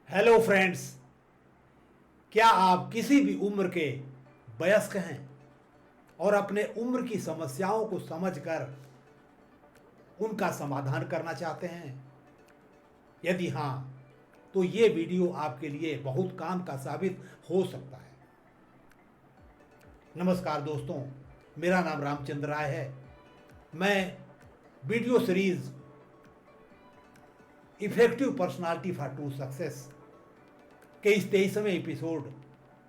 Hello friends. क्या आप किसी भी उम्र के वयस्क हैं और अपने उम्र की समस्याओं को समझकर उनका समाधान करना चाहते हैं? यदि हाँ, तो ये वीडियो आपके लिए बहुत काम का साबित हो सकता है। नमस्कार दोस्तों, मेरा नाम रामचंद्र राय है। मैं video series effective personality for true success के इस 23वें एपिसोड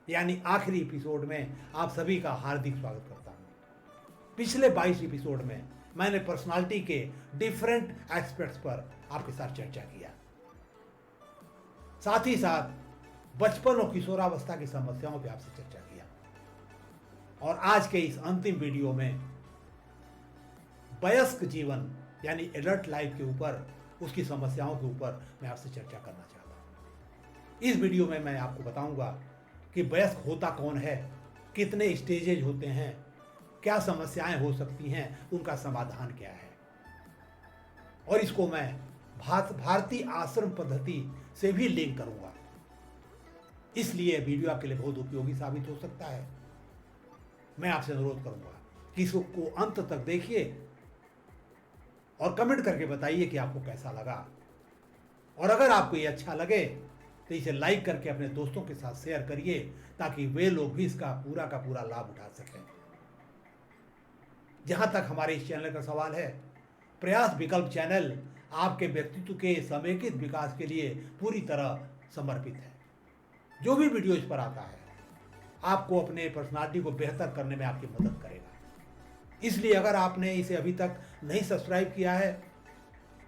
यानी आखिरी एपिसोड में आप सभी का हार्दिक स्वागत करता हूं। पिछले 22 एपिसोड में मैंने पर्सनालिटी के डिफरेंट एस्पेक्ट्स पर आपके साथ चर्चा किया, साथ ही साथ बचपन और किशोरावस्था की समस्याओं पर आपसे चर्चा किया। और आज के इस अंतिम वीडियो में वयस्क जीवन यानी एडल्ट लाइफ के ऊपर, उसकी समस्याओं के ऊपर मैं आपसे चर्चा करना चाहता हूं। इस वीडियो में मैं आपको बताऊंगा कि वयस्क होता कौन है, कितने स्टेजेज होते हैं, क्या समस्याएं हो सकती हैं, उनका समाधान क्या है। और इसको मैं भारतीय आश्रम पद्धति से भी लिंक करूंगा, इसलिए वीडियो आपके लिए बहुत उपयोगी साबित हो सकता है। मैं आपसे अनुरोध करूंगा कि इसको अंत तक देखिए और कमेंट करके बताइए कि आपको कैसा लगा। और अगर आपको ये अच्छा लगे तो इसे लाइक करके अपने दोस्तों के साथ शेयर करिए, ताकि वे लोग भी इसका पूरा का पूरा लाभ उठा सकें। जहां तक हमारे इस चैनल का सवाल है, प्रयास विकल्प चैनल आपके व्यक्तित्व के समेकित विकास के लिए पूरी तरह समर्पित है। जो भी वीडियो इस पर आता है आपको अपने पर्सनालिटी को बेहतर करने में आपकी मदद करेगा। इसलिए अगर आपने इसे अभी तक नहीं सब्सक्राइब किया है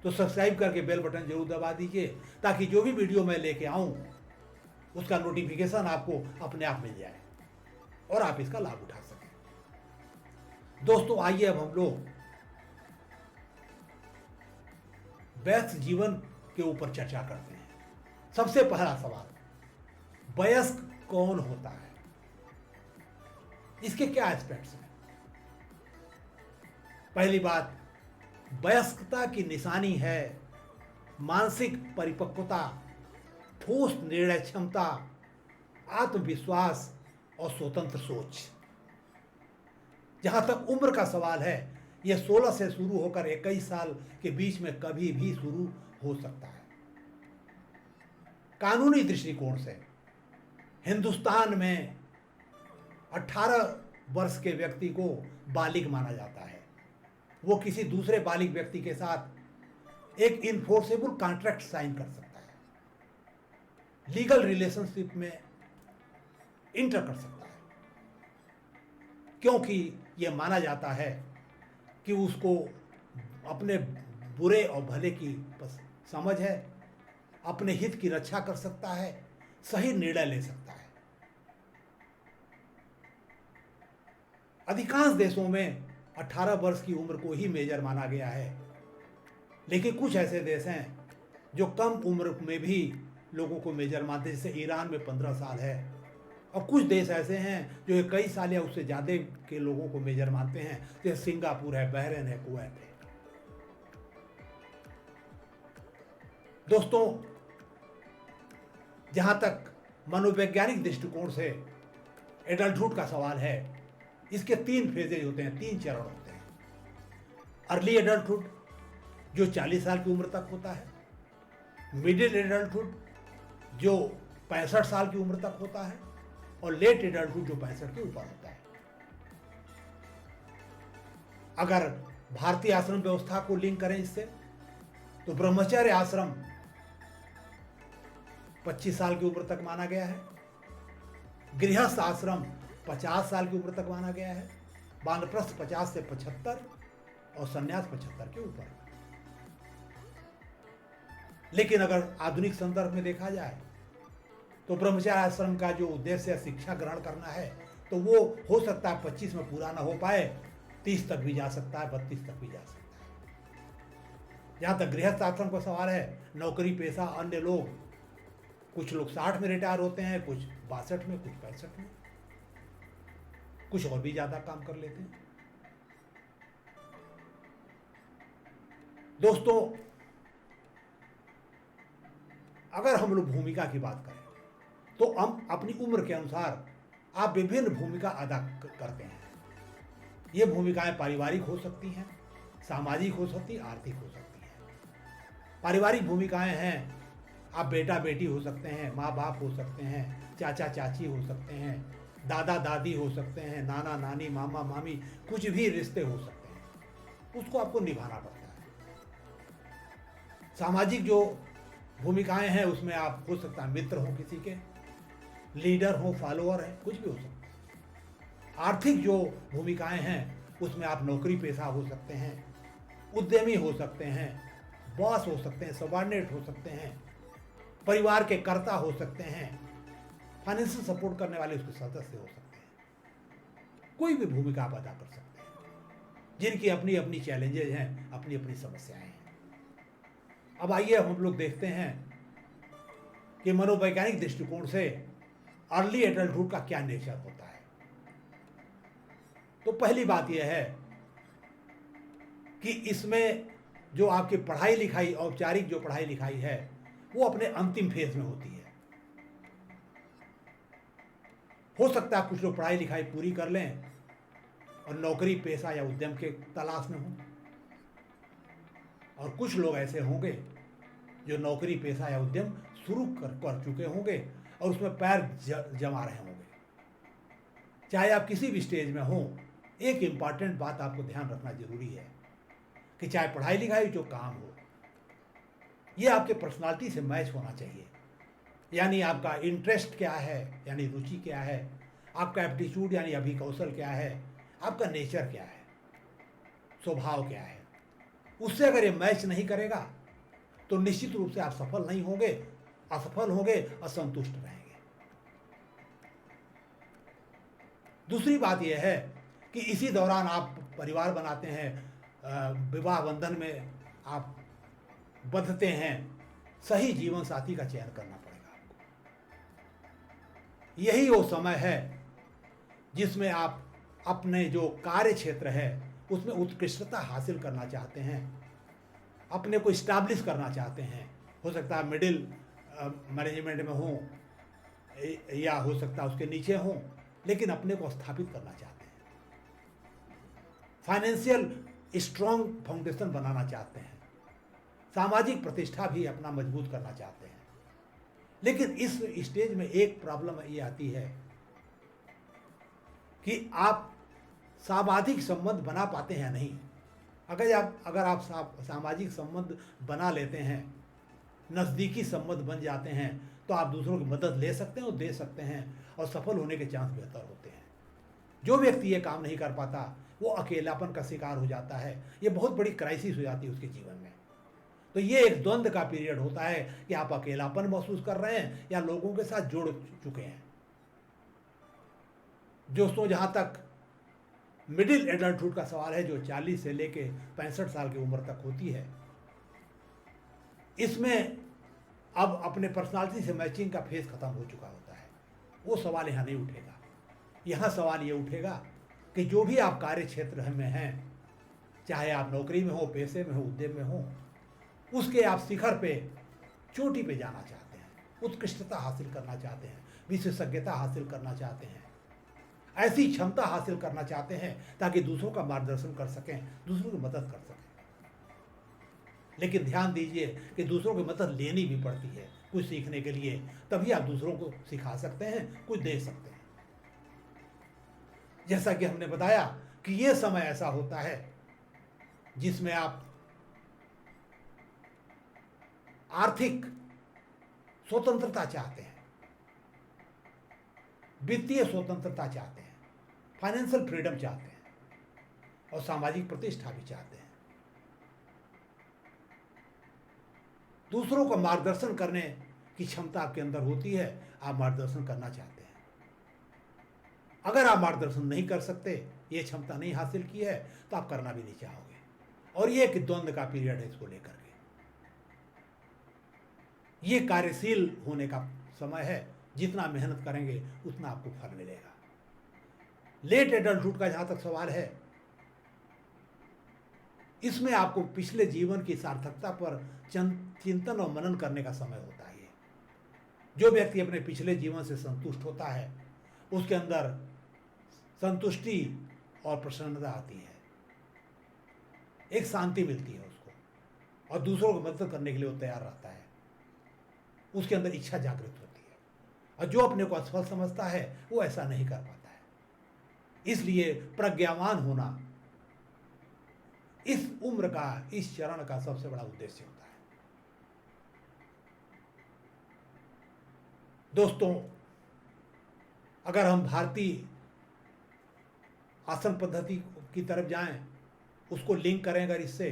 तो सब्सक्राइब करके बेल बटन जरूर दबा दीजिए, ताकि जो भी वीडियो मैं लेके आऊं उसका नोटिफिकेशन आपको अपने आप मिल जाए और आप इसका लाभ उठा सकें। दोस्तों, आइए अब हम लोग वयस्क जीवन के ऊपर चर्चा करते हैं। सबसे पहला सवाल, वयस्क कौन होता है, इसके क्या एस्पेक्ट्स हैं? पहली बात, वयस्कता की निशानी है मानसिक परिपक्वता, ठोस निर्णय क्षमता, आत्मविश्वास और स्वतंत्र सोच। जहां तक उम्र का सवाल है, यह 16 से शुरू होकर 21 साल के बीच में कभी भी शुरू हो सकता है। कानूनी दृष्टिकोण से हिंदुस्तान में 18 वर्ष के व्यक्ति को बालिग माना जाता है। वो किसी दूसरे बालिग व्यक्ति के साथ एक इनफोर्सेबल कॉन्ट्रैक्ट साइन कर सकता है, लीगल रिलेशनशिप में इंटर कर सकता है, क्योंकि यह माना जाता है कि उसको अपने बुरे और भले की समझ है, अपने हित की रक्षा कर सकता है, सही निर्णय ले सकता है। अधिकांश देशों में 18 वर्ष की उम्र को ही मेजर माना गया है, लेकिन कुछ ऐसे देश हैं जो कम उम्र में भी लोगों को मेजर मानते हैं, जैसे ईरान में 15 साल है, और कुछ देश ऐसे हैं जो कई साल या उससे ज़्यादा के लोगों को मेजर मानते हैं, जैसे सिंगापुर है, बहरीन है, कुवैत है। दोस्तों, जहाँ तक मनोवैज्ञानिक दृष्टिकोण से एडल्टहुड का सवाल है, इसके 3 फेजेज होते हैं, 3 चरण होते हैं। अर्ली एडल्टहुड जो 40 साल की उम्र तक होता है, मिडिल एडल्टहुड जो 65 साल की उम्र तक होता है, और लेट एडल्टहुड जो 65 के ऊपर होता है। अगर भारतीय आश्रम व्यवस्था को लिंक करें इससे, तो ब्रह्मचर्य आश्रम 25 साल की उम्र तक माना गया है, गृहस्थ आश्रम 50 साल की उम्र तक माना गया है, वानप्रस्थ 50 से 75 और संन्यास 75 के ऊपर। लेकिन अगर आधुनिक संदर्भ में देखा जाए तो ब्रह्मचर्य आश्रम का जो उद्देश्य है शिक्षा ग्रहण करना है, तो वो हो सकता है 25 में पूरा ना हो पाए, 30 तक भी जा सकता है, 32 तक भी जा सकता है। जहां तक गृहस्थ आश्रम का सवाल है, नौकरी पेशा अन्य लोग, कुछ लोग 60 में रिटायर होते हैं, कुछ 62 में, कुछ 65 में, कुछ और भी ज्यादा काम कर लेते हैं। दोस्तों, अगर हम लोग भूमिका की बात करें तो हम अपनी उम्र के अनुसार आप विभिन्न भूमिका अदा करते हैं। ये भूमिकाएं पारिवारिक हो सकती हैं, सामाजिक हो सकती, आर्थिक हो सकती हैं। पारिवारिक भूमिकाएं हैं, आप बेटा बेटी हो सकते हैं, माँ बाप हो सकते हैं, चाचा चाची हो सकते हैं, दादा दादी हो सकते हैं, नाना नानी, मामा मामी, कुछ भी रिश्ते हो सकते हैं, उसको आपको निभाना पड़ता है। सामाजिक जो भूमिकाएं हैं उसमें आप हो सकता है मित्र हो किसी के, लीडर हो, फॉलोअर है, कुछ भी हो सकता है। आर्थिक जो भूमिकाएं हैं उसमें आप नौकरी पेशा हो सकते हैं, उद्यमी हो सकते हैं, बॉस हो सकते हैं, सबॉर्डिनेट हो सकते हैं, परिवार के कर्ता हो सकते हैं, फाइनेंशियल सपोर्ट करने वाले उसके सदस्य हो सकते हैं। कोई भी भूमिका आप अदा कर सकते हैं जिनकी अपनी अपनी चैलेंजेज हैं, अपनी अपनी समस्याएं हैं। अब आइए हम लोग देखते हैं कि मनोवैज्ञानिक दृष्टिकोण से अर्ली एडल्टहुड का क्या नेचर होता है। तो पहली बात यह है कि इसमें जो आपकी पढ़ाई लिखाई, औपचारिक जो पढ़ाई लिखाई है वो अपने अंतिम फेज में होती है। हो सकता है कुछ लोग पढ़ाई लिखाई पूरी कर लें और नौकरी पेशा या उद्यम के तलाश में हों, और कुछ लोग ऐसे होंगे जो नौकरी पेशा या उद्यम शुरू कर चुके होंगे और उसमें पैर जमा रहे होंगे। चाहे आप किसी भी स्टेज में हों, एक इम्पॉर्टेंट बात आपको ध्यान रखना जरूरी है कि चाहे पढ़ाई लिखाई जो काम हो, ये आपके पर्सनालिटी से मैच होना चाहिए। यानी आपका इंटरेस्ट क्या है, यानी रुचि क्या है, आपका एप्टीट्यूड यानी अभिकौशल क्या है, आपका नेचर क्या है, स्वभाव क्या है। उससे अगर ये मैच नहीं करेगा तो निश्चित रूप से आप सफल नहीं होंगे, असफल होंगे, असंतुष्ट रहेंगे। दूसरी बात यह है कि इसी दौरान आप परिवार बनाते हैं, विवाह बंधन में आप बंधते हैं, सही जीवन साथी का चयन करना पड़ेगा आपको। यही वो समय है जिसमें आप अपने जो कार्य क्षेत्र है उसमें उत्कृष्टता हासिल करना चाहते हैं, अपने को इस्टेब्लिश करना चाहते हैं। हो सकता है मिडिल मैनेजमेंट में हो या हो सकता है उसके नीचे हो, लेकिन अपने को स्थापित करना चाहते हैं। फाइनेंशियल स्ट्रॉन्ग फाउंडेशन बनाना चाहते हैं, सामाजिक प्रतिष्ठा भी अपना मजबूत करना चाहते हैं। लेकिन इस स्टेज में एक प्रॉब्लम ये आती है कि आप सामाजिक संबंध बना पाते हैं नहीं। अगर आप सामाजिक संबंध बना लेते हैं, नज़दीकी संबंध बन जाते हैं, तो आप दूसरों की मदद ले सकते हैं और दे सकते हैं और सफल होने के चांस बेहतर होते हैं। जो व्यक्ति ये काम नहीं कर पाता वो अकेलापन का शिकार हो जाता है, ये बहुत बड़ी क्राइसिस हो जाती है उसके जीवन में। तो ये एक द्वंद्व का पीरियड होता है कि आप अकेलापन महसूस कर रहे हैं या लोगों के साथ जुड़ चुके हैं। दोस्तों, जहाँ तक मिडिल एडल्टहुड का सवाल है, जो 40 से लेके 65 साल की उम्र तक होती है, इसमें अब अपने पर्सनालिटी से मैचिंग का फेज खत्म हो चुका होता है। वो सवाल यहाँ नहीं उठेगा। यहाँ सवाल ये उठेगा कि जो भी आप कार्य क्षेत्र में हैं, चाहे आप नौकरी में हो, पेशे में हो, उद्यम में हो, उसके आप शिखर पे, चोटी पे जाना चाहते हैं, उत्कृष्टता हासिल करना चाहते हैं, विशेषज्ञता हासिल करना चाहते हैं, ऐसी क्षमता हासिल करना चाहते हैं ताकि दूसरों का मार्गदर्शन कर सकें, दूसरों की मदद कर सकें। लेकिन ध्यान दीजिए कि दूसरों की मदद लेनी भी पड़ती है कुछ सीखने के लिए, तभी आप दूसरों को सिखा सकते हैं, कुछ दे सकते हैं। जैसा कि हमने बताया कि यह समय ऐसा होता है जिसमें आप आर्थिक स्वतंत्रता चाहते हैं, वित्तीय स्वतंत्रता चाहते हैं, फाइनेंशियल फ्रीडम चाहते हैं और सामाजिक प्रतिष्ठा भी चाहते हैं। दूसरों को मार्गदर्शन करने की क्षमता आपके अंदर होती है, आप मार्गदर्शन करना चाहते हैं। अगर आप मार्गदर्शन नहीं कर सकते, ये क्षमता नहीं हासिल की है, तो आप करना भी नहीं चाहोगे। और ये एक द्वंद्व का पीरियड है इसको लेकर के। ये कार्यशील होने का समय है, जितना मेहनत करेंगे उतना आपको फल मिलेगा। लेट एडल्टहुड का जहां तक सवाल है, इसमें आपको पिछले जीवन की सार्थकता पर चिंतन और मनन करने का समय होता है। जो व्यक्ति अपने पिछले जीवन से संतुष्ट होता है उसके अंदर संतुष्टि और प्रसन्नता आती है, एक शांति मिलती है उसको, और दूसरों को मदद करने के लिए वो तैयार रहता है, उसके अंदर इच्छा जागृत होती है। और जो अपने को असफल समझता है वो ऐसा नहीं कर पाता है। इसलिए प्रज्ञावान होना इस उम्र का, इस चरण का सबसे बड़ा उद्देश्य होता है। दोस्तों, अगर हम भारतीय आसन पद्धति की तरफ जाएं, उसको लिंक करें अगर इससे,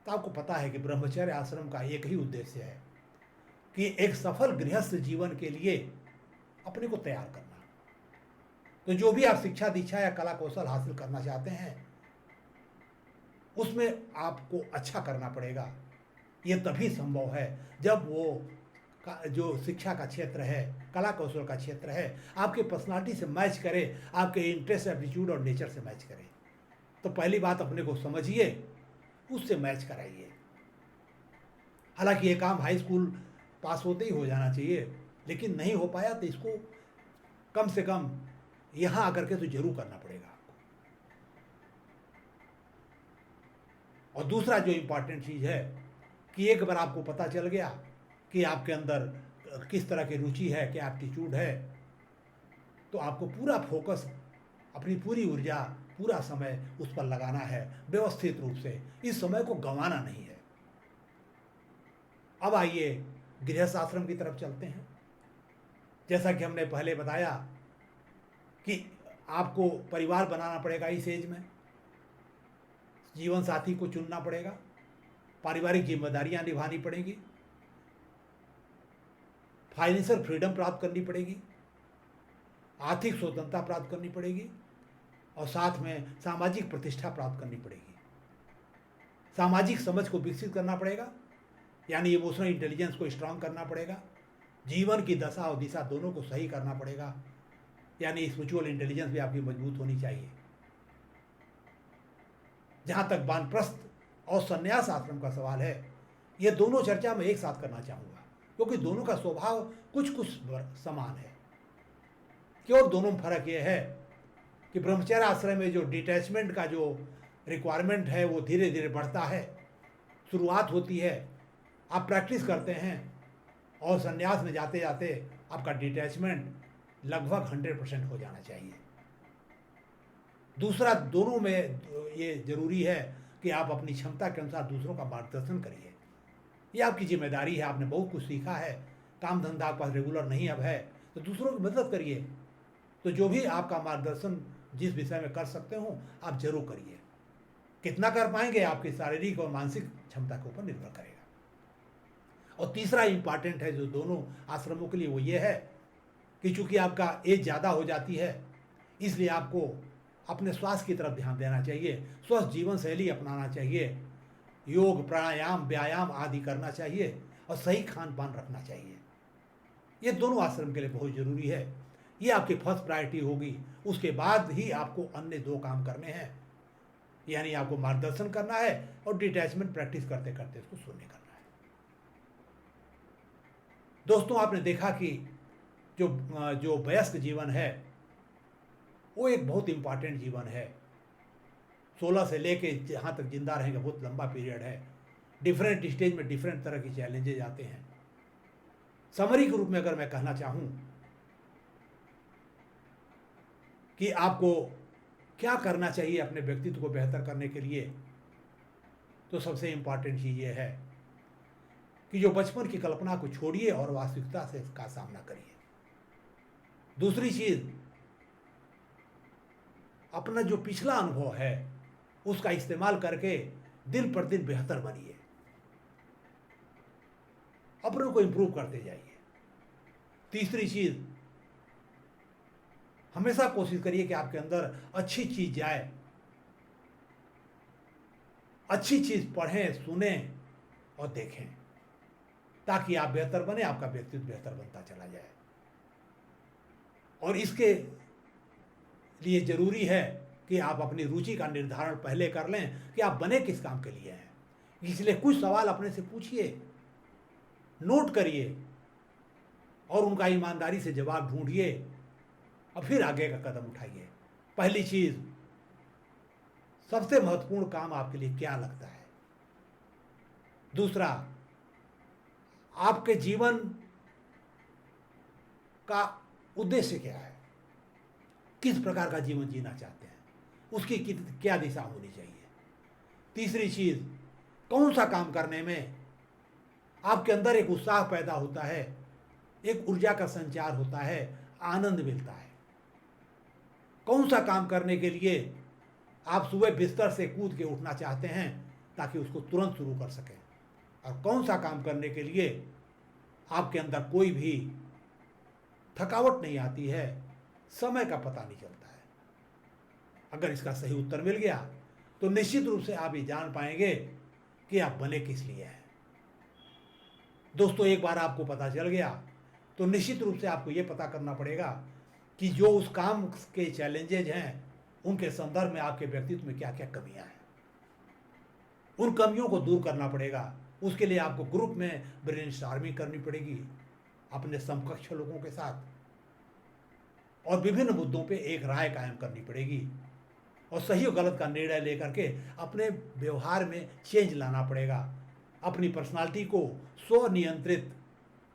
तो आपको पता है कि ब्रह्मचर्य आश्रम का एक ही उद्देश्य है कि एक सफल गृहस्थ जीवन के लिए अपने को तैयार करना। तो जो भी आप शिक्षा दीक्षा या कला कौशल हासिल करना चाहते हैं उसमें आपको अच्छा करना पड़ेगा। ये तभी संभव है जब वो जो शिक्षा का क्षेत्र है, कला कौशल का क्षेत्र है, आपके पर्सनालिटी से मैच करे, आपके इंटरेस्ट, एप्टीट्यूड और नेचर से मैच करे। तो पहली बात अपने को समझिए, उससे मैच कराइए। हालांकि ये काम हाई स्कूल पास होते ही हो जाना चाहिए, लेकिन नहीं हो पाया तो इसको कम से कम यहाँ आकर के तो जरूर करना पड़ेगा आपको। और दूसरा जो इम्पॉर्टेंट चीज़ है कि एक बार आपको पता चल गया कि आपके अंदर किस तरह की रुचि है, क्या एप्टीट्यूड है, तो आपको पूरा फोकस, अपनी पूरी ऊर्जा, पूरा समय उस पर लगाना है व्यवस्थित रूप से। इस समय को गंवाना नहीं है। अब आइए गृहस्थ आश्रम की तरफ चलते हैं। जैसा कि हमने पहले बताया कि आपको परिवार बनाना पड़ेगा, इस एज में जीवन साथी को चुनना पड़ेगा, पारिवारिक जिम्मेदारियां निभानी पड़ेगी, फाइनेंशियल फ्रीडम प्राप्त करनी पड़ेगी, आर्थिक स्वतंत्रता प्राप्त करनी पड़ेगी, और साथ में सामाजिक प्रतिष्ठा प्राप्त करनी पड़ेगी। सामाजिक समझ को विकसित करना पड़ेगा, यानी इमोशनल इंटेलिजेंस को स्ट्रांग करना पड़ेगा। जीवन की दशा और दिशा दोनों को सही करना पड़ेगा, यानी स्पिरिचुअल इंटेलिजेंस भी आपकी मजबूत होनी चाहिए। जहाँ तक वानप्रस्थ और संन्यास आश्रम का सवाल है, ये दोनों चर्चा मैं एक साथ करना चाहूँगा, क्योंकि दोनों का स्वभाव कुछ कुछ समान है। केवल दोनों में फर्क ये है कि ब्रह्मचर्य आश्रम में जो डिटैचमेंट का जो रिक्वायरमेंट है वो धीरे धीरे बढ़ता है, शुरुआत होती है, आप प्रैक्टिस करते हैं, और संन्यास में जाते जाते आपका डिटैचमेंट लगभग 100% हो जाना चाहिए। दूसरा, दोनों में ये जरूरी है कि आप अपनी क्षमता के अनुसार दूसरों का मार्गदर्शन करिए। ये आपकी जिम्मेदारी है, आपने बहुत कुछ सीखा है, काम धंधा आपके पास रेगुलर नहीं अब है, तो दूसरों की मदद करिए। तो जो भी आपका मार्गदर्शन जिस विषय में कर सकते हो आप जरूर करिए। कितना कर पाएंगे आपकी शारीरिक और मानसिक क्षमता के ऊपर निर्भर करेगा। और तीसरा इम्पॉर्टेंट है जो दोनों आश्रमों के लिए, वो ये है कि चूंकि आपका एज ज़्यादा हो जाती है, इसलिए आपको अपने स्वास्थ्य की तरफ ध्यान देना चाहिए, स्वस्थ जीवन शैली अपनाना चाहिए, योग, प्राणायाम, व्यायाम आदि करना चाहिए, और सही खान पान रखना चाहिए। ये दोनों आश्रम के लिए बहुत ज़रूरी है। ये आपकी फर्स्ट प्रायोरिटी होगी। उसके बाद ही आपको अन्य दो काम करने हैं, यानी आपको मार्गदर्शन करना है और डिटैचमेंट प्रैक्टिस करते करते उसको शून्य करना है। दोस्तों, आपने देखा कि जो वयस्क जीवन है वो एक बहुत इंपॉर्टेंट जीवन है। 16 से लेके जहाँ तक जिंदा रहेंगे बहुत लंबा पीरियड है। डिफरेंट स्टेज में डिफरेंट तरह की चैलेंजेज आते हैं। समरी के रूप में अगर मैं कहना चाहूँ कि आपको क्या करना चाहिए अपने व्यक्तित्व को बेहतर करने के लिए, तो सबसे इम्पॉर्टेंट चीज़ ये है कि जो बचपन की कल्पना को छोड़िए और वास्तविकता से इसका सामना करिए। दूसरी चीज़, अपना जो पिछला अनुभव है उसका इस्तेमाल करके दिन पर दिन बेहतर बनिए, अपनों को इंप्रूव करते जाइए। तीसरी चीज़, हमेशा कोशिश करिए कि आपके अंदर अच्छी चीज़ जाए, अच्छी चीज़ पढ़ें, सुने और देखें, ताकि आप बेहतर बने, आपका व्यक्तित्व बेहतर बनता चला जाए। और इसके लिए ज़रूरी है कि आप अपनी रुचि का निर्धारण पहले कर लें कि आप बने किस काम के लिए हैं। इसलिए कुछ सवाल अपने से पूछिए, नोट करिए और उनका ईमानदारी से जवाब ढूंढिए और फिर आगे का कदम उठाइए। पहली चीज, सबसे महत्वपूर्ण काम आपके लिए क्या लगता है? दूसरा, आपके जीवन का उद्देश्य क्या है? किस प्रकार का जीवन जीना चाहते हैं? उसकी क्या दिशा होनी चाहिए? तीसरी चीज, कौन सा काम करने में आपके अंदर एक उत्साह पैदा होता है, एक ऊर्जा का संचार होता है, आनंद मिलता है? कौन सा काम करने के लिए आप सुबह बिस्तर से कूद के उठना चाहते हैं ताकि उसको तुरंत शुरू कर सकें? और कौन सा काम करने के लिए आपके अंदर कोई भी थकावट नहीं आती है, समय का पता नहीं चलता है? अगर इसका सही उत्तर मिल गया तो निश्चित रूप से आप ये जान पाएंगे कि आप बने किस लिए हैं। दोस्तों, एक बार आपको पता चल गया तो निश्चित रूप से आपको ये पता करना पड़ेगा कि जो उस काम के चैलेंजेज हैं उनके संदर्भ में आपके व्यक्तित्व में क्या क्या कमियां हैं, उन कमियों को दूर करना पड़ेगा। उसके लिए आपको ग्रुप में ब्रेनस्टॉर्मिंग करनी पड़ेगी अपने समकक्ष लोगों के साथ, और विभिन्न मुद्दों पे एक राय कायम करनी पड़ेगी, और सही और गलत का निर्णय लेकर के अपने व्यवहार में चेंज लाना पड़ेगा। अपनी पर्सनालिटी को स्वनियंत्रित,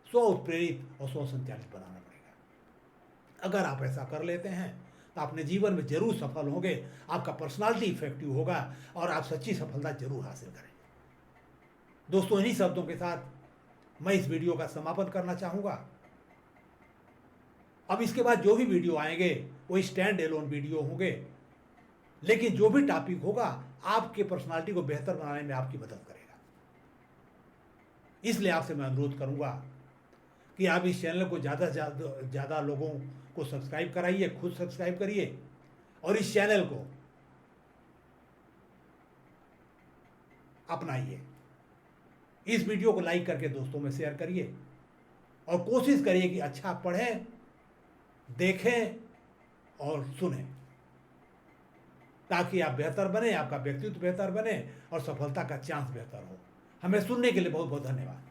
स्व उत्प्रेरित और स्व संचालित बनाना पड़ेगा। अगर आप ऐसा कर लेते हैं तो अपने जीवन में जरूर सफल होंगे, आपका पर्सनालिटी इफेक्टिव होगा और आप सच्ची सफलता जरूर हासिल करेंगे। दोस्तों, इन्हीं शब्दों के साथ मैं इस वीडियो का समापन करना चाहूँगा। अब इसके बाद जो भी वीडियो आएंगे वो स्टैंड एलोन वीडियो होंगे, लेकिन जो भी टॉपिक होगा आपके पर्सनालिटी को बेहतर बनाने में आपकी मदद करेगा। इसलिए आपसे मैं अनुरोध करूंगा कि आप इस चैनल को ज़्यादा से ज़्यादा लोगों को सब्सक्राइब कराइए, खुद सब्सक्राइब करिए, और इस चैनल को अपनाइए। इस वीडियो को लाइक करके दोस्तों में शेयर करिए और कोशिश करिए कि अच्छा पढ़ें, देखें और सुनें, ताकि आप बेहतर बने, आपका व्यक्तित्व बेहतर बने और सफलता का चांस बेहतर हो। हमें सुनने के लिए बहुत बहुत धन्यवाद।